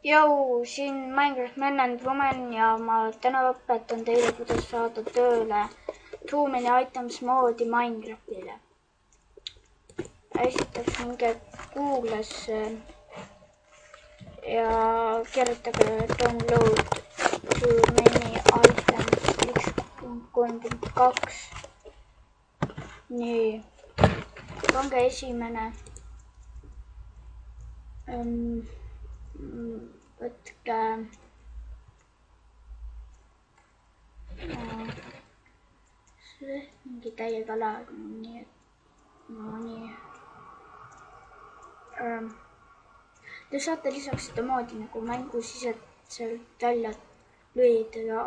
Jou, siin Minecraft Man and Woman ja ma täna õpetan teile, kuidas saada tööle Too Many Items moodi Minecraftile. Esiteks minge Google'sse ja kirjutage download Too Many Items 1.3.2. Nii, pange esimene. Võtke mingi täiega läheb, nii et nii. Te saate lisaks seda moodi nagu mängusiseselt välja lülitada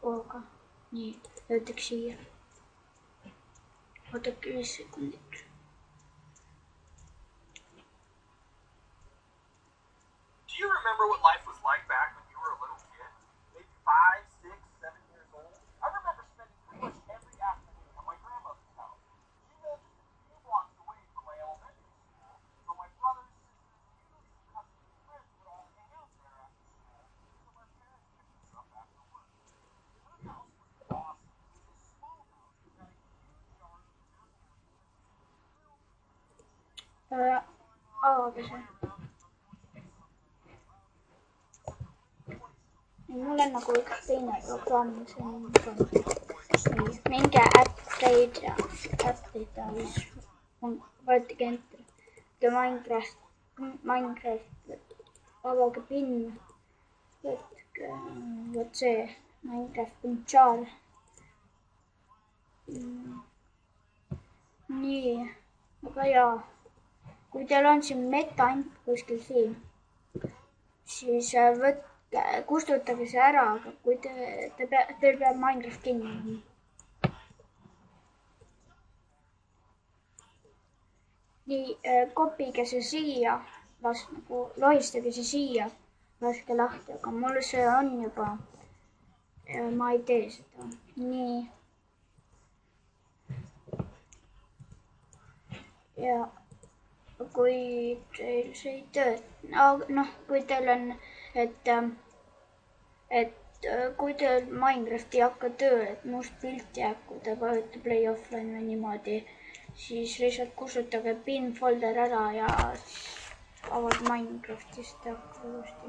O-ga. Nii, võtaks siia. Oodake 5 sekundit. Do you remember what life was like back when you were a little kid? Maybe 5, 6, 7 years old? I remember spending pretty much every afternoon at my grandmother's house. She lived just a few blocks away from my elementary school, so my brothers, sisters, and even some cousins and friends would all hang out there after school until our parents picked us up after work. Her house was awesome. It was a small house that had a huge yard with mul on nagu üks teine programm, see on nii, minge Update ja Update siis võtke enter. Minecraft, avage PIN, võtke vot see Minecraft.jar. Nii, aga jaa. Kui teil on siin metaint kuskil siin, siis kustutage see ära, aga kui teil peab Minecraft kinni olema. Nii, kopige see siia, nagu lohistage see siia, laske lahti, aga mul see on juba, ma ei tee seda. Nii. Ja kui teil see ei tööta, kui teil on, et kui teil Minecraft ei hakka töö, et must pilt jääb, kui te vajute play offline või niimoodi, siis lihtsalt kustutage PIN folder ära ja avad Minecraftist ja uuesti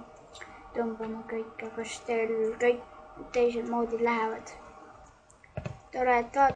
tõmbame kõike, kas teil kõik teised moodid lähevad. Tore, et vaadata.